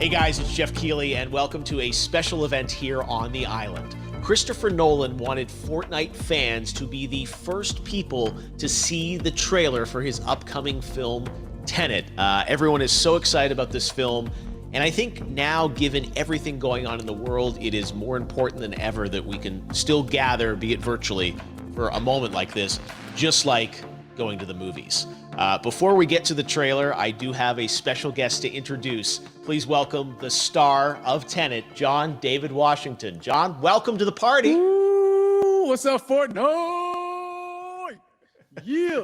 Hey guys, it's Jeff Keeley, and welcome to a special event here on the island. Christopher Nolan wanted Fortnite fans to be the first people to see the trailer for his upcoming film, Tenet. Everyone is so excited about this film, and I think now, given everything going on in the world, it is more important than ever that we can still gather, be it virtually, for a moment like this, just like going to the movies. Before we get to the trailer, I do have a special guest to introduce. Please welcome the star of Tenet, John David Washington. John, welcome to the party. Ooh, what's up, Fortnite? Yeah.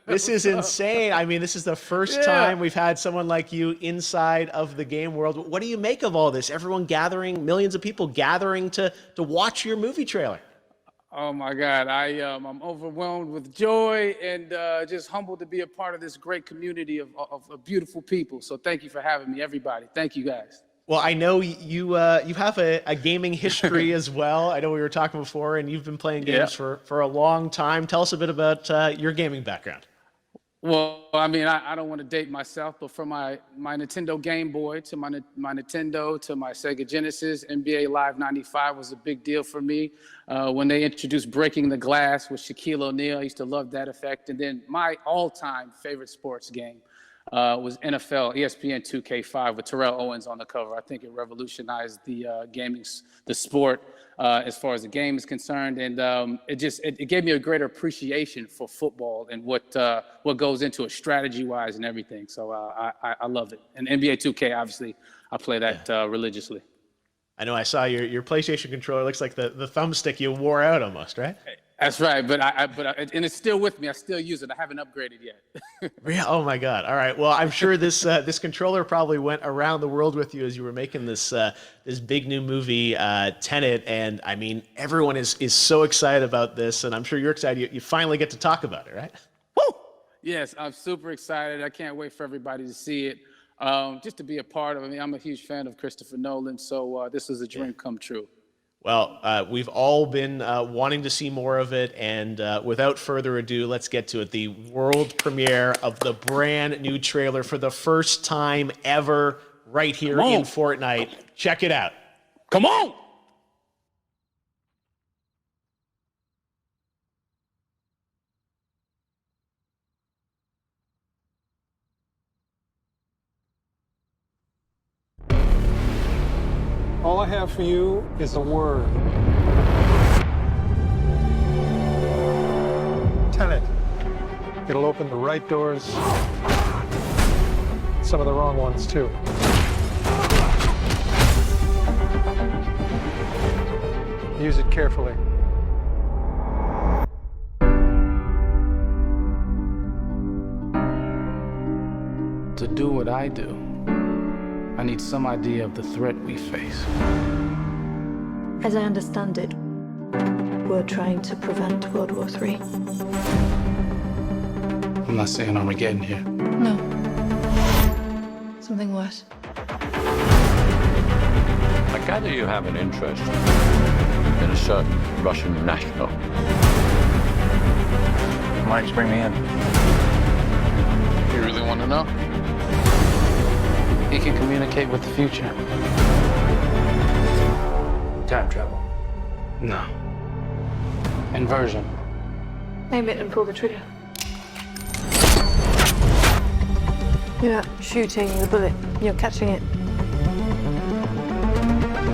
This is insane. I mean, this is the first time we've had someone like you inside of the game world. What do you make of all this? Everyone gathering, millions of people gathering to watch your movie trailer. Oh my God, I'm overwhelmed with joy and just humbled to be a part of this great community of beautiful people. So thank you for having me, everybody. Thank you, guys. Well, I know you have a gaming history as well. I know we were talking before, and you've been playing games for a long time. Tell us a bit about your gaming background. Well, I mean, I don't want to date myself, but from my Nintendo Game Boy to my Nintendo to my Sega Genesis, NBA Live 95 was a big deal for me. When they introduced Breaking the Glass with Shaquille O'Neal, I used to love that effect. And then my all-time favorite sports game was NFL ESPN 2K5 with Terrell Owens on the cover. I think it revolutionized the the sport as far as the game is concerned, and it gave me a greater appreciation for football and what goes into it strategy-wise and everything. So I love it. And NBA 2K, obviously, I play that religiously. I know I saw your PlayStation controller. Looks like the thumbstick you wore out almost, right? That's right, and it's still with me. I still use it. I haven't upgraded yet. Yeah. Oh my God. All right. Well, I'm sure this controller probably went around the world with you as you were making this big new movie, Tenet. And I mean, everyone is so excited about this, and I'm sure you're excited. You finally get to talk about it, right? Woo! Yes, I'm super excited. I can't wait for everybody to see it. Just to be a part of it. I mean, I'm a huge fan of Christopher Nolan, so this is a dream come true. Well, we've all been wanting to see more of it, and without further ado, let's get to it. The world premiere of the brand new trailer for the first time ever right here in Fortnite. Check it out. Come on! All I have for you is a word. Tenet. It'll open the right doors, some of the wrong ones too. Use it carefully. To do what I do, I need some idea of the threat we face. As I understand it, we're trying to prevent World War III. I'm not saying Armageddon here. No. Something worse. I gather you have an interest in a certain Russian national. Why don't you bring me in? You really want to know? He can communicate with the future. Time travel. No. Inversion. Aim it and pull the trigger. You're not shooting the bullet, you're catching it.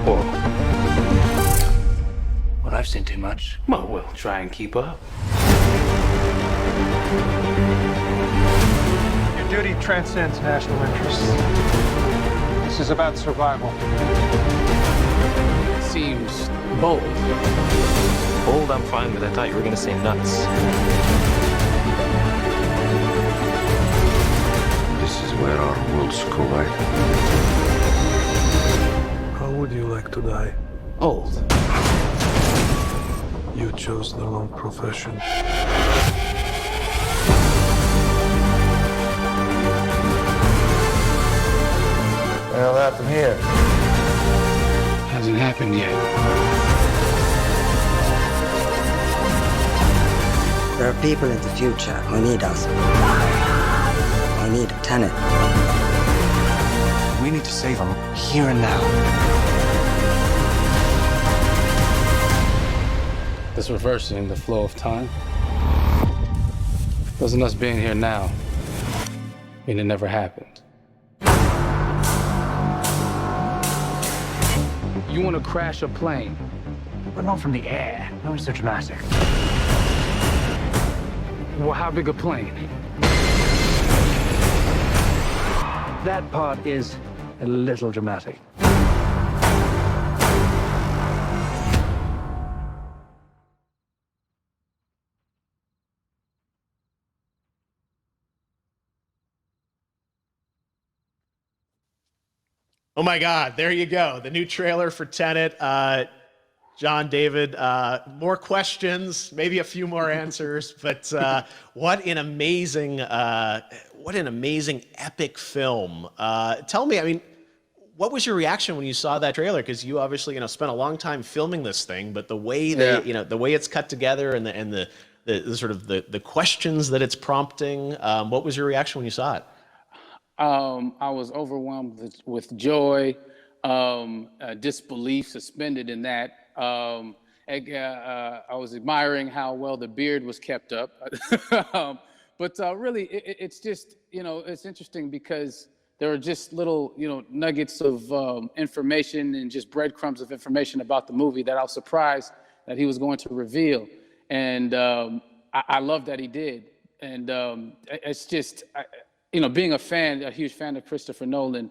Whoa. Well, I've seen too much. Well, we'll try and keep up. Your duty transcends national interests. This is about survival. It seems bold. Bold, I'm fine with. I thought you were going to say nuts. This is where our worlds collide. How would you like to die? Old. You chose the wrong profession. Well, happened here. Hasn't happened yet. There are people in the future who need us. We need Tenet. We We need to save him here and now. This reversing the flow of time. Doesn't us being here now mean it never happened? You want to crash a plane? But not from the air. No, it's so dramatic. Well, how big a plane? That part is a little dramatic. Oh my God, there you go. The new trailer for Tenet. John, David, more questions, maybe a few more answers, but what an amazing epic film. Tell me, I mean, what was your reaction when you saw that trailer? Because you obviously, spent a long time filming this thing, but the way the way it's cut together and the sort of the questions that it's prompting, what was your reaction when you saw it? I was overwhelmed with joy, disbelief, suspended in that. I was admiring how well the beard was kept up. But really, it's just, it's interesting because there are just little, nuggets of information and just breadcrumbs of information about the movie that I was surprised that he was going to reveal. And I love that he did. And it's just... being a huge fan of Christopher Nolan,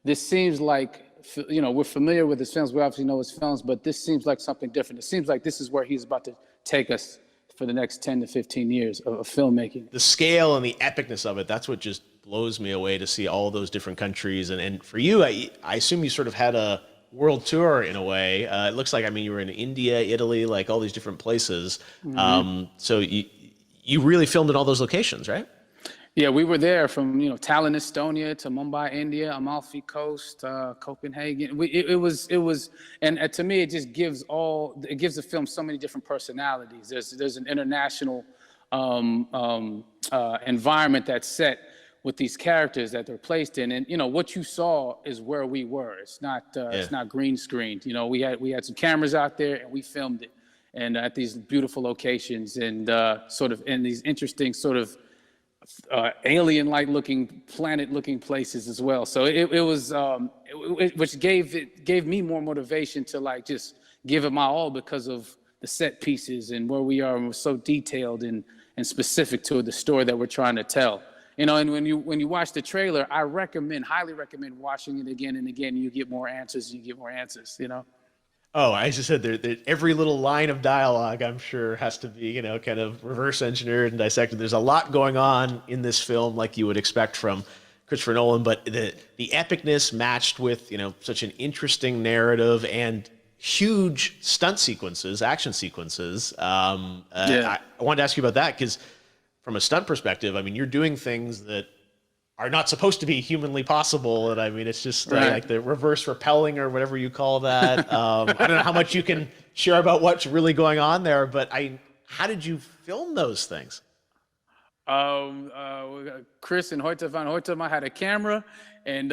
this seems like, we're familiar with his films. We obviously know his films, but this seems like something different. It seems like this is where he's about to take us for the next 10 to 15 years of filmmaking. The scale and the epicness of it, that's what just blows me away to see all those different countries. And for you, I assume you sort of had a world tour in a way. It looks like, you were in India, Italy, like all these different places. Mm-hmm. So you really filmed in all those locations, right? Yeah, we were there from Tallinn, Estonia, to Mumbai, India, Amalfi Coast, Copenhagen. It was, and to me, it just gives the film so many different personalities. There's an international environment that's set with these characters that they're placed in, and what you saw is where we were. It's not green screened. We had some cameras out there and we filmed it, and at these beautiful locations and sort of in these interesting sort of alien-like looking, planet-looking places as well. So which gave me more motivation to just give it my all because of the set pieces and where we are, and we're so detailed and specific to the story that we're trying to tell. And when you watch the trailer, I highly recommend watching it again and again. You get more answers. Oh, I just said every little line of dialogue, I'm sure, has to be, kind of reverse engineered and dissected. There's a lot going on in this film, like you would expect from Christopher Nolan, but the epicness matched with, such an interesting narrative and huge stunt sequences, action sequences. I wanted to ask you about that because from a stunt perspective, you're doing things that are not supposed to be humanly possible. And it's just like the reverse rappelling or whatever you call that. I don't know how much you can share about what's really going on there, but how did you film those things? Chris and Hoyte van Hoytema had a camera and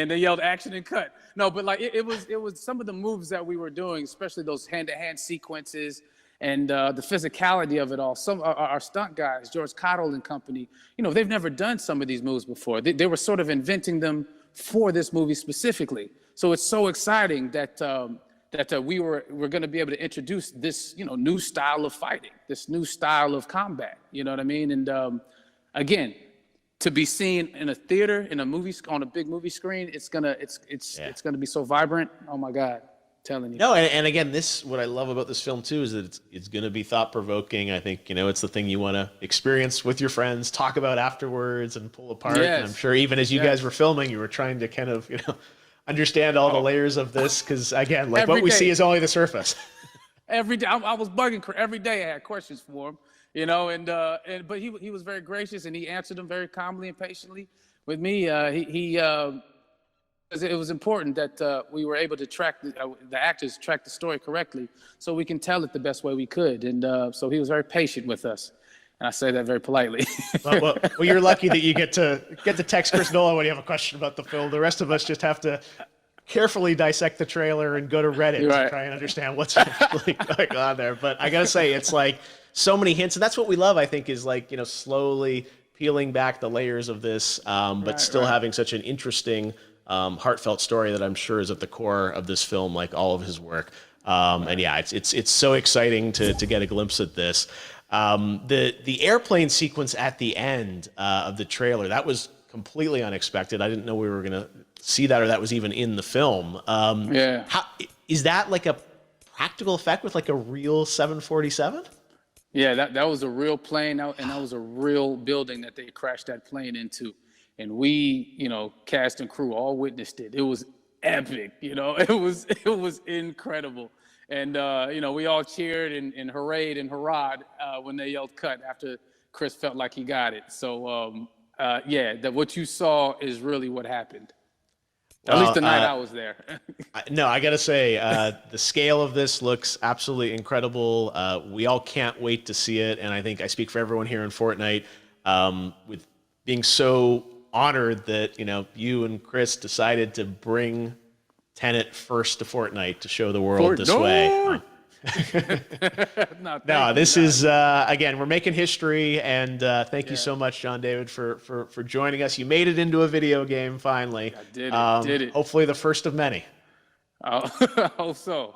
they yelled action and cut. No, but it was some of the moves that we were doing, especially those hand-to-hand sequences, and the physicality of it all. Some our stunt guys, George Cottle and company, they've never done some of these moves before. They were sort of inventing them for this movie specifically. So it's so exciting that we're going to be able to introduce this new style of fighting, this new style of combat. You know what I mean? And again, to be seen in a theater, in a movie, on a big movie screen, it's gonna be so vibrant. Oh my God. Telling you. No, and again, what I love about this film too is that it's going to be thought-provoking. I think it's the thing you want to experience with your friends, talk about afterwards, and pull apart. Yes. And I'm sure even as you guys were filming, you were trying to kind of understand all the layers of this because again, like what we see is only the surface. Every day, I was bugging every day. I had questions for him, but he was very gracious and he answered them very calmly and patiently with me. It was important that we were able to track the actors track the story correctly, so we can tell it the best way we could. And so he was very patient with us. And I say that very politely. Well, you're lucky that you get to text Chris Nolan when you have a question about the film. The rest of us just have to carefully dissect the trailer and go to Reddit to try and understand what's really going on there. But I gotta say, it's like so many hints, and that's what we love, I think, is like, slowly peeling back the layers of this, but still having such an interesting, heartfelt story that I'm sure is at the core of this film, like all of his work. And yeah, it's so exciting to get a glimpse at this. The airplane sequence at the end of the trailer, that was completely unexpected. I didn't know we were gonna see that, or that was even in the film. How is that, like a practical effect with like a real 747? Yeah, that was a real plane, and that was a real building that they crashed that plane into. And we, cast and crew all witnessed it. It was epic, it was incredible. And, we all cheered and hurrayed and hurrahed when they yelled cut after Chris felt like he got it. So, what you saw is really what happened. At least the night I was there. No, I got to say, the scale of this looks absolutely incredible. We all can't wait to see it. And I think I speak for everyone here in Fortnite with being so honored that, you and Chris decided to bring Tenet first to Fortnite to show the world this way. No, this is, again, we're making history, and thank you so much, John David, for joining us. You made it into a video game, finally. I did it. Hopefully the first of many. I hope so.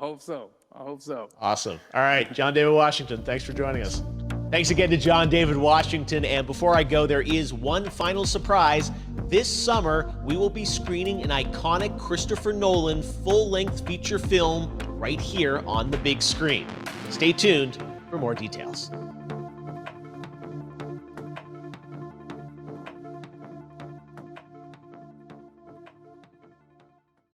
Awesome. All right, John David Washington, thanks for joining us. Thanks again to John David Washington, and before I go, there is one final surprise. This summer, we will be screening an iconic Christopher Nolan full-length feature film right here on the big screen. Stay tuned for more details.